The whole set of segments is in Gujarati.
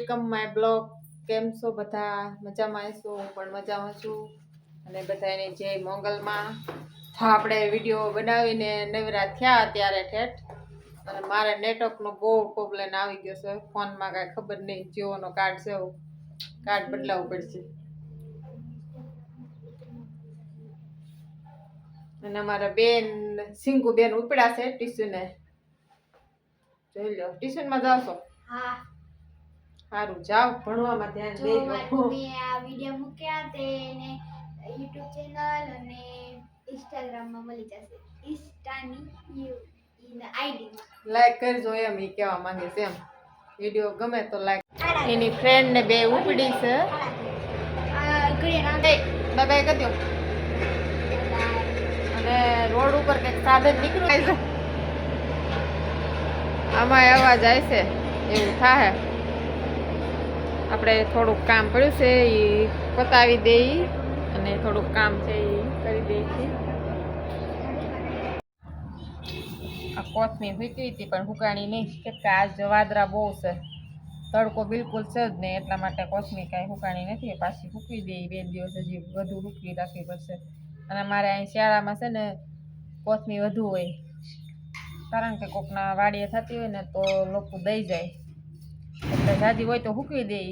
Welcome my blog. કેમ છો બધા? મજામાં હશો? હું પણ મજામાં છું. અને બધાને જય મંગલમાં. આપણે વિડીયો બનાવીને નવરા થયા ત્યારે ઠેઠ અને મારે નેટવર્કનો બહુ પ્રોબ્લેમ આવી ગયો છે. ફોનમાં કાંઈ ખબર નહીં. જીઓનો કાર્ડ છે, કાર્ડ બદલાવવું પડશે. અને અમારા બેન સિંગુ બેન ઉપડ્યા છે ટ્યુશને. જોઈ લો, ટ્યુશનમાં જાવ છો? હા. સારું, જાઓ ભણવામાં ધ્યાન દેજો. મેં આ વિડિયો મૂક્યા તેને YouTube ચેનલ અને Instagram માં મળી જશે. ઇન્સ્ટાની આઈડી લાઈક કરજો એમ ઈ કહેવા માંગે છે એમ. વિડિયો ગમે તો લાઈક. એની ફ્રેન્ડ ને બે ઉપડી છે. બાય કરી દો. અને રોડ ઉપર કંઈક સાધન નીકળ્યું છે. આમાં અવાજ આવે છે એવું થાય. આપણે થોડુંક કામ પડ્યું છે એ પતાવી દઈ અને થોડુંક કામ છે એ કરી દઈ છે. આ કોથમીર મૂકી હતી પણ હુકાણી નહીં, કે આજ વાદરા બહુ છે, તડકો બિલકુલ છે જ નહીં, એટલા માટે કોથમીર કાંઈ હુકાણી નથી. પાછી સૂકવી દઈ, 2 દિવસ હજી વધુ સૂકવી રાખવી પડશે. અને મારે અહીં શિયાળામાં છે ને કોથમીર વધુ હોય, કારણ કે કોકના વાડીએ થતી હોય ને તો લોકો દઈ જાય, એટલે જાજી હોય તો સૂકવી દઈ.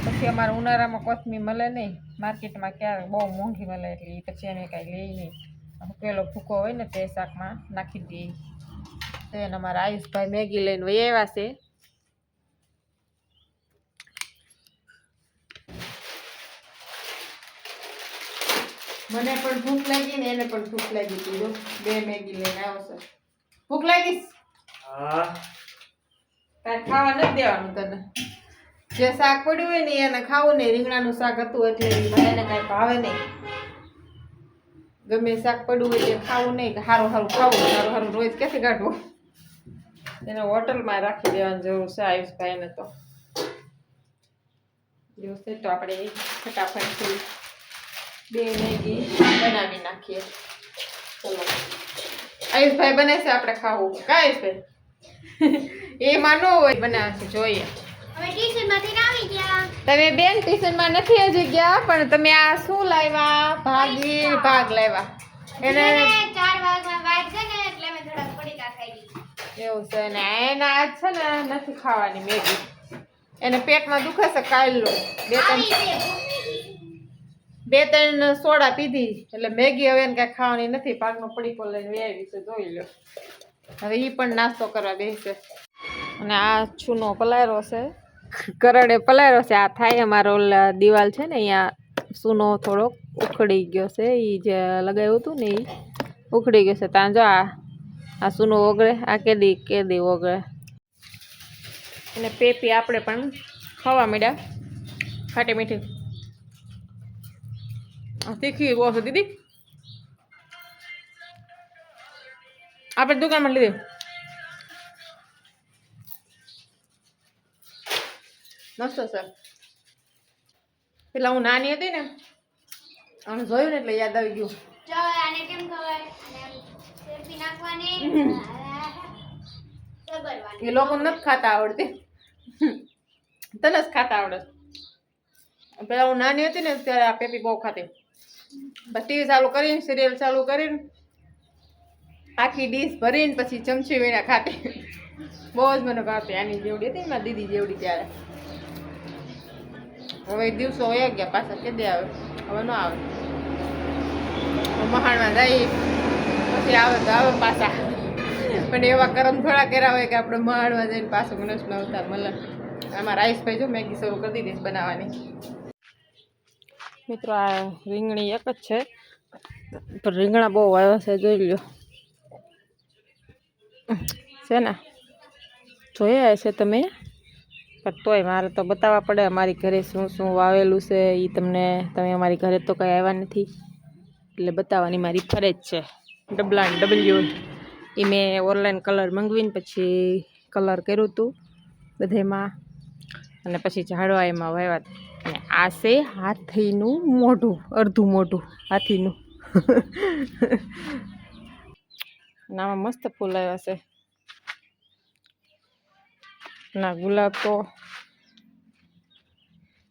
પછી અમારે ઉનાળામાં કોથમીર મળે નહીં, માર્કેટમાં ક્યારેક બહુ મોંઘી મળે, એટલે પછી અમે કાંઈ લઈ નહીં. સૂકેલો ભૂકો હોય ને તે શાકમાં નાખી દઈએ. તો એને અમારા આયુષભાઈ મેગી લઈને વહી આવ્યા છે. મને પણ ભૂખ લાગી ને એને પણ ભૂખ લાગી હતી. જો 2 મેગી લઈને આવ્યો છે. ભૂખ લાગી? હા. કાંઈ ખાવા નથી દેવાનું તને. જે શાક પડ્યું હોય ને એને ખાવું નહીં. રીંગણાનું શાક હતું એટલે એને કાંઈ ભાવે નહીં. ગમે શાક પડ્યું હોય એ ખાવું નહીં. સારું સારું ખાવું, સારું સારું રોજ ક્યાંથી કાઢવું? એને હોટલમાં રાખી દેવાની જરૂર છે આયુષભાઈને. તો એવું છે તો આપણે ફટાફટથી 2 મેગી બનાવી નાખીએ. ચલો, આયુષભાઈ બને છે, આપણે ખાવું. કા આયુષભાઈ? એમાં ન હોય, બનાવશે જોઈએ. હવે ટ્યુશનમાંથી આવી ગયા. તમે બેન ટ્યુશનમાં નથી હજી ગયા, પણ તમે આ શું લાવ્યા? ભાગ લાવ્યા. એને 4 વાગમાં વાઈટ છે ને એટલે મેં થોડા પડીકા ખાઈ લીધા. એવું છે ને એને આજ છે ને નથી ખાવાની મેગી. એને પેટમાં દુખે છે કાલનો. 2-3 સોડા પીધી એટલે મેગી હવે એને કાંઈ ખાવાની નથી. પાકનો પડીકો લઈને વેવી છે, જોઈ લો. હવે એ પણ નાસ્તો કરવા બેસશે. અને આ છૂનો પલાયરો છે, કરડે પલાયરો છે. આ થાય અમારો દિવાલ છે ને અહીંયા સૂનો થોડોક ઉખડી ગયો છે. એ જે લગાવ્યું હતું ને એ ઉખડી ગયો છે. ત્યાં જો આ સૂનો ઓગળે, આ કેદી ઓગળે. અને પેપી આપણે પણ ખાવા માંડ્યા, ખાટી મીઠી. તીખી બહુ છે દીદી. આપણે દુકાનમાં લીધી. મસ્ત છે. પેલા હું નાની હતી ને આને જોયું ને એટલે યાદ આવી ગયું. જો આને કેમ ખબર? આને સેલ્ફી નાખવાની એ લોકો નથી ખાતા આવડતી, તને જ ખાતા આવડે. પેલા હું નાની હતી ને ત્યારે આ પેપી બહુ ખાતી. બસ ટીવી ચાલુ કરીને, સિરિયલ ચાલુ કરીને આખી ડીશ ભરીને પછી ચમચી વીણા ખાતી. બહુ જ મને ભાવતી. આની જેવડી હતી મારી દીદી જેવડી ત્યારે. હવે દિવસો વયા ગયા, પાછા કેદે આવે? હવે ન આવે. મહાણમાં જાય પછી આવે તો આવે પાછા. પણ એવા કરમ થોડા કર્યા હોય કે આપણે મહાણમાં જઈને પાછું મનુષ્યનો અવતાર મળે. આમાં રાઈસભાઈ જો મેગી શરૂ કરી દીધી બનાવવાની. મિત્રો આ રીંગણી એક જ છે, પણ રીંગણા બહુ આવ્યા છે, જોઈ લો છે ને. જોયા હશે તમે, પણ તોય મારે તો બતાવવા પડે અમારી ઘરે શું શું વાવેલું છે એ તમને. તમે અમારી ઘરે તો કંઈ આવ્યા નથી એટલે બતાવવાની મારી ફરજ છે. ડબલ્યુ એ મેં ઓનલાઈન કલર મંગાવીને પછી કલર કર્યું હતું બધામાં, અને પછી ઝાડવા એમાં વાવ્યા. અને આ છે હાથીનું મોઢું, અડધું મોઢું હાથીનું. આમાં મસ્ત ફૂલ આવ્યા છે. ના ગુલાબ તો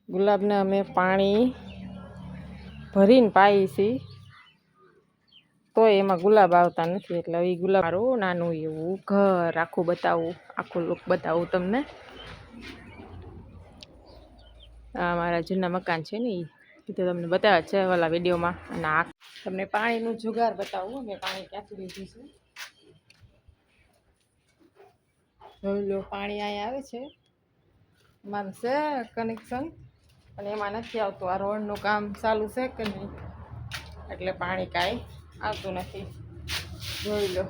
ગુલાબને અમે પાણી ભરીને પાઈએ છીએ તો એમાં ગુલાબ આવતા નથી. એટલે એ ગુલાબ મારું નાનું એવું ઘર આખું બતાવું, આખું લુક બતાવું તમને. આ મારા જૂના મકાન છે ને એ તો તમને બતાવે છે ઓલા વિડીયોમાં. અને આ તમને પાણીનું જુગાર બતાવું. મેં પાણી ક્યાંથી લીધું છે જોઈ લો. પાણી અહીંયા આવે છે, મારું છે કનેક્શન, પણ એમાં નથી આવતું. આ રોડનું કામ ચાલુ છે કે નહીં એટલે પાણી કાંઈ આવતું નથી. જોઈ લો,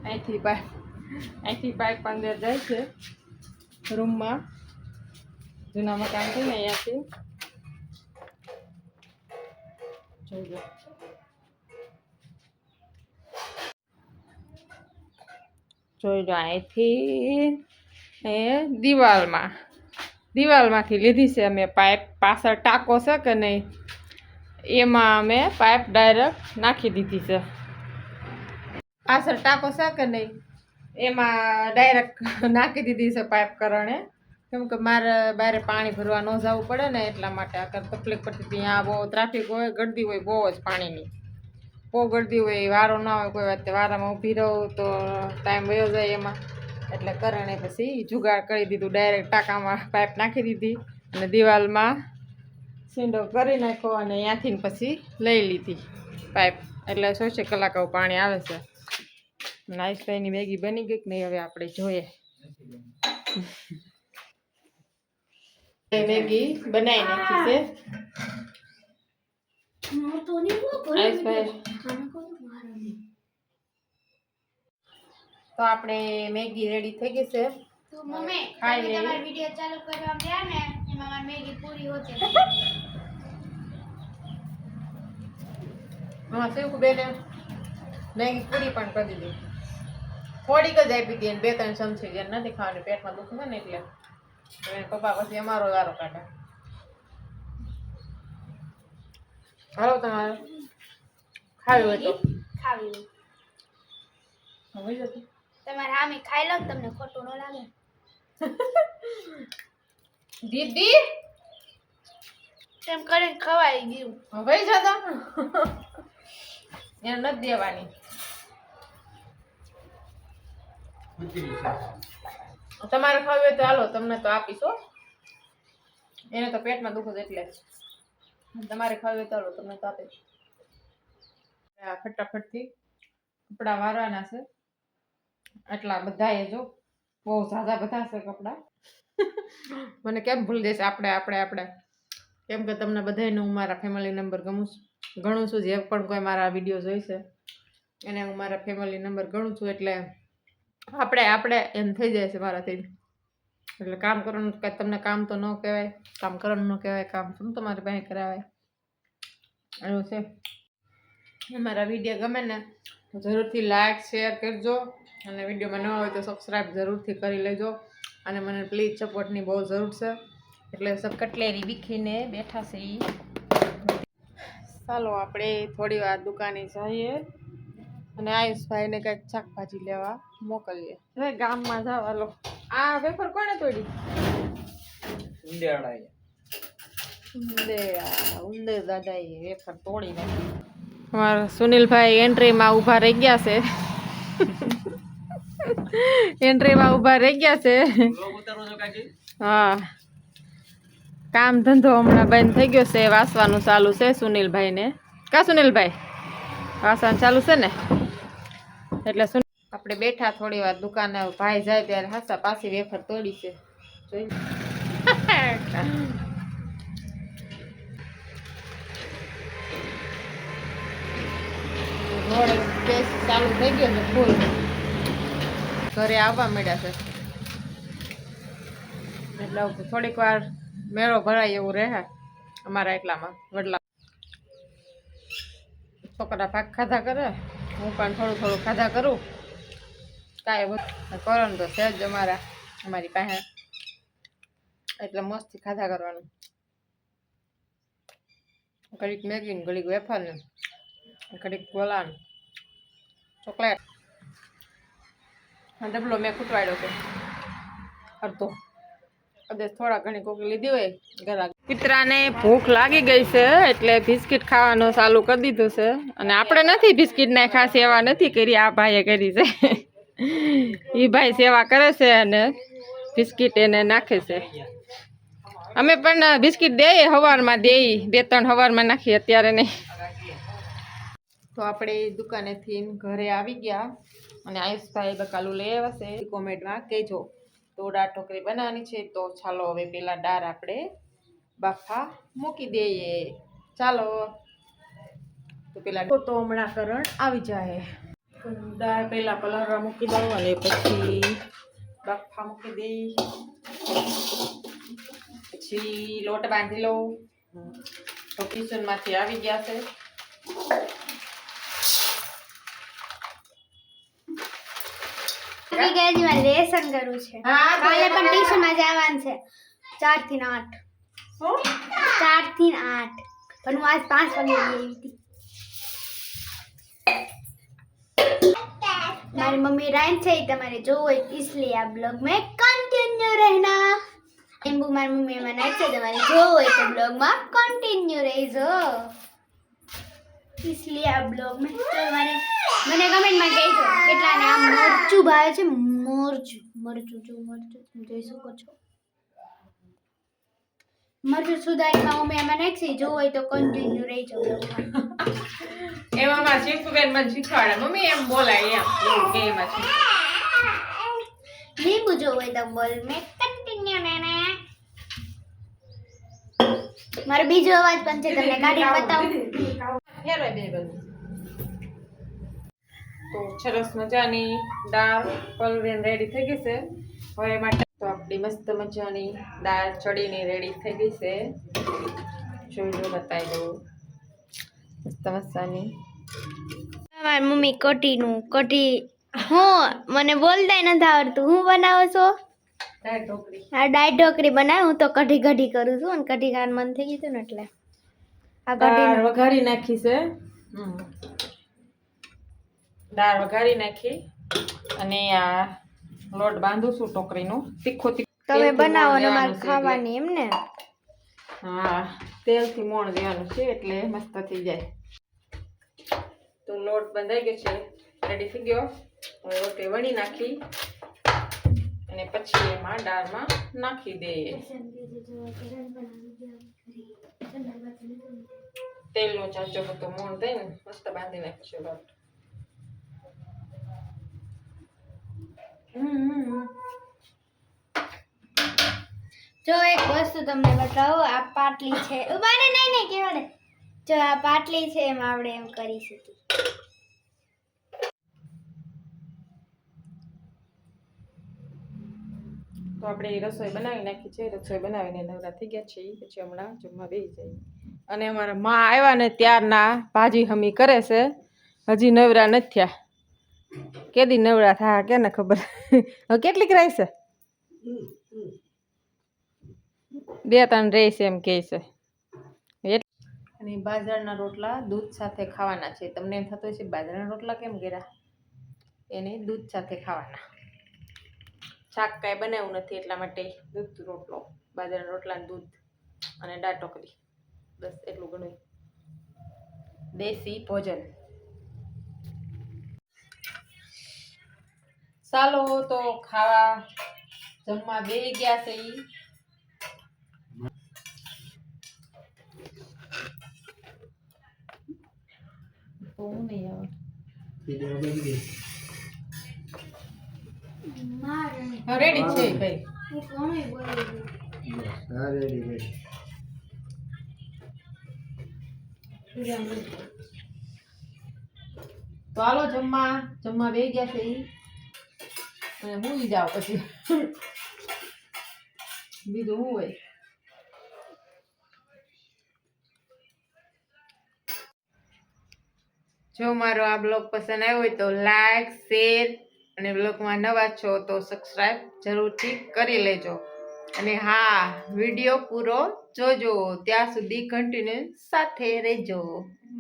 અહીંથી પાઇપ અંદર જાય છે રૂમમાં. જૂના મકાન છે ને અહીંયાથી જોઈ લો. જોઈ લો, અહીંથી એ દિવાલમાંથી લીધી છે અમે પાઇપ. પાછળ ટાંકો છે કે નહીં એમાં અમે પાઇપ ડાયરેક્ટ નાખી દીધી છે. પાછળ ટાંકો છે કે નહીં એમાં ડાયરેક્ટ નાખી દીધી છે પાઇપ કરણે. કેમ કે મારે બહાર પાણી ભરવા ન જવું પડે ને એટલા માટે આ તકલીફ પડતી હતી. ત્યાં બહુ ટ્રાફિક હોય, ગળદી હોય બહુ જ પાણીની, બહુ ગળદી હોય, વારો ના હોય કોઈ વાત. વારામાં ઊભી રહું તો ટાઈમ વયો જાય એમાં. એટલે કરણે પછી જુગાડ કરી દીધું, ડાયરેક્ટ ટાંકામાં પાઇપ નાખી દીધી અને દિવાલમાં સીંડો કરી નાખ્યો અને ત્યાંથી પછી લઈ લીધી પાઇપ. એટલે 6 કલાક પાણી આવે છે. નાઈસભાઈની મેગી બની ગઈ કે નહીં હવે આપણે જોઈએ. મેગી બનાવી નાખી છે આયુષભાઈ. તો આપણે મેગી રેડી થઈ ગઈ છે. તો મમ્મી ખાઈ તમે લેવી. તમારો વિડિયો ચાલુ કરવા ગયા ને એમાં મારી મેગી પૂરી હોતી. હા, શિવકુ બેને મેગી પૂરી પણ કરી દીધી. થોડીક જ આપી હતી, 2-3 ચમચી. જેને નથી ખાવાની, પેટમાં દુખે છે ને એટલે પપ્પા પછી અમારો વારો કાઢે. હાલો, તમારે ખાવી હોય તો ખાવી હોય જતું. તમારે આમે ખાઈ લો, તમને ખોટું ન લાગે. દીદી તેમ કરીને ખવાઈ ગયું. હવે જતો એને નથી દેવાની. તમારે ખાવી હોય તો હાલો, તમને તો આપીશ હો. એને તો પેટમાં દુખે એટલે તમારે ખાવી હોય તો હાલો, તમને તો આપીશ. આ ફટાફટથી કપડાં વારવાના છે. આટલા બધા એ જો બહુ ઝાઝા બધા છે કપડાં. મને કેમ ભૂલી જશે આપણે કેમ કે તમને બધાને હું મારા ફેમિલી નંબર ગણું છું. જે પણ કોઈ મારા વિડીયો જોઈશે એને હું મારા ફેમિલી નંબર ગણું છું. એટલે આપણે એમ થઈ જાય છે મારાથી. એટલે કામ કરવાનું કાંઈ તમને કામ તો ન કહેવાય, કામ કરવાનું ન કહેવાય, કામ શું તમારી પાસે કરાવાય. એવું છે. મારા વિડીયો ગમે ને તો જરૂરથી લાઈક શેર કરજો. અને વિડીયોમાં ન હોય તો સબસ્ક્રાઈબ જરૂરથી કરી લેજો. અને મને પ્લીઝ સપોર્ટની બહુ જરૂર છે. એટલે કટલેરી વીખીને બેઠા છે ઈ. ચાલો આપણે થોડી વાર દુકાને જઈએ અને આયુષભાઈને કંઈક શાકભાજી લેવા મોકલીએ. હવે ગામમાં જાવ. હાલો, આ વેફર કોણે તોડી? ઉંદર દાદાએ વેફર તોડી નાખી. અમારા સુનિલભાઈ એન્ટ્રીમાં ઊભા રહી ગયા છે. હા, કામ ધંધો હમણાં બંધ થઈ ગયો છે. વાસવાનું ચાલુ છે સુનિલભાઈને. કા સુનિલભાઈ, વાસવાનું ચાલુ છે ને એટલે આપણે બેઠા થોડી વાર દુકાને. ભાઈ જાય ત્યારે હાસા પાછી વેફર તોડી છે. જોઈ રોડ કેસ ચાલુ થઈ ગયો છે ફૂલ. ઘરે આવવા મળ્યા છે એટલે થોડીક વાર મેળો ભરાય એવું રહે અમારા એટલામાં વડલા. છોકરા ભાગ ખાધા કરે, હું પણ થોડું ખાધા કરું. કાંઈ કરવાનું તો છે જ અમારી પાસે. એટલે મસ્તી ખાધા કરવાનું. ઘડીક મેગી ને ઘડીક વેફર ને ઘડીક ગોલા ચોકલેટ. ડબલો મેં ખૂટવાડ્યો છે અડધો. કદાચ થોડા ઘણી કોક લીધી હોય ઘરા. કૂતરાને ભૂખ લાગી ગઈ છે એટલે બિસ્કિટ ખાવાનું ચાલુ કરી દીધું છે. અને આપણે નથી બિસ્કિટ ને ખાસ સેવા નથી કરી, આ ભાઈએ કરી છે. એ ભાઈ સેવા કરે છે અને બિસ્કિટ એને નાખે છે. અમે પણ બિસ્કિટ દઈએ, સવારમાં દઈએ, 2-3 સવારમાં નાખીએ, અત્યારે નહીં. તો આપણે દુકાનેથી ઘરે આવી ગયા અને આયુષભાઈ બકાલું લઈ આવ્યા છે. કોમેન્ટમાં કહેજો. તો દાળ ઢોકળી બનાવવાની છે, તો ચાલો હવે પેલા દાળ આપણે બાફા મૂકી દઈએ. ચાલો તો પેલા તો હમણાં કરણ આવી જાય. દાળ પેલા પલાળવા મૂકી દઉં અને પછી બાફા મૂકી દઈ, પછી લોટ બાંધી લઉં. તો કિચનમાંથી આવી ગયા છે. લેસન કરવું છે. કાલે પણ ટ્યુશનમાં જવાનું છે 4 થી 8. 4 થી 8 પણ હું આજ 5 વાગે આવી હતી. મારી मम्मी राइम છે તમારે જોવો હોય इसलिए आप ब्लॉग में कंटिन्यू रहना. એમ્બુ મારી મમ્મી એમાં નાખ છે, તમારે જોવો હોય તો બ્લોગ માં કન્ટિન્યુ રહેજો. इसलिए आप ब्लॉग में તમારે મને કમેન્ટ માં કહેજો કેટલાને આ મરચું ભાવે છે. મરચું જોઈ શકો છો. મરચું સુધારીમાં મમ્મી એમાં નાખી, જોવો હોય તો કન્ટિન્યુ રહેજો બ્લોગમાં. એમાં મારા શીખુબેન મને શીખવાડે, મમ્મી એમ બોલાય એમ એવું કે એમાં છે. લીંબુ જોવો હોય તો બોલ મેં કન્ટિન્યુ રહેના. મારો બીજો અવાજ પણ છે, તમને કાઢી બતાવું. હેરો બે બધું. તો સરસ મજાની દાળ પલળીને રેડી થઈ ગઈ છે. હવે માટે તો આપણી મસ્ત મજાની દાળ ચડીને રેડી થઈ ગઈ છે. જોઈ બતાવી દઉં મસ્ત મસ્તની. મારી મમ્મી કઢી હું મને બોલતા નથી આવડતું. હું બનાવો છો? દાળ ઢોકળી. આ દાળ ઢોકળી બનાવ. હું તો કઢી કરું છું અને કઢી ખાવાનું મન થઈ ગયું ને એટલે આ દાળ વઘારી નાખી છે. દાળ વઘારી નાખી અને આ લોટ બાંધું છું ટોકરીનો. તીખો તમે બનાવો ને મારે ખાવાની એમ ને? હા, તેલથી મોણ દેવાનું છે એટલે મસ્ત થઈ જાય. તો લોટ બંધાઈ ગયો છે, રેડી થઈ ગયો. હવે રોટલી વણી નાખી અને પછી એમાં દાળમાં નાખી દઈએ. તેલનો ચાચો હતો મોણ થાય ને મસ્ત બાંધી નાખીશું લોટ. જો એક વસ્તુ તમને બતાવો. આ પાટલી છે, ઉભાને નહીં કેવા દે. જો આ પાટલી છે એમાં આપણે એમ કરી શકીએ. તો આપણે રસોઈ બનાવી નાખી છે. રસોઈ બનાવીને નવરા થઈ ગયા છીએ. પછી હમણાં જમવા બેસી જઈએ. અને અમારા માં આવ્યા ને ત્યારના ભાજી હમી કરે છે. હજી નવરા નથી થયા. કેદી નવરા થયા કેને ખબર. હવે કેટલીક રહેશે? 2-3 રહેશે એમ કહે છે. અને બાજરાના રોટલા દૂધ સાથે ખાવાના છે. તમને એમ થતું હશે બાજરાના રોટલા કેમ કર્યા? એને દૂધ સાથે ખાવાના. શાક કાંઈ બનાવ્યું નથી એટલા માટે દૂધ રોટલો, બાજરાના રોટલા, દૂધ અને દાળ ઢોકળી. બસ એટલું ઘણું દેશી ભોજન. ચાલો તો ખાવા જમવા બેસી ગયા છે. નહીં આવે રેડી છે ભાઈ. તો હાલો જમવા બે ગયા છે અને ભૂલી જાઓ પછી બીજું શું હોય. જો મારો આ બ્લોગ પસંદ આવ્યો હોય તો લાઈક, શેર અને બ્લોગમાં નવા છો તો સબસ્ક્રાઈબ જરૂરથી કરી લેજો. અને હા, વિડીયો પૂરો જોજો. ત્યાં સુધી કન્ટિન્યુ સાથે રહેજો.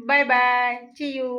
Bye bye, C you.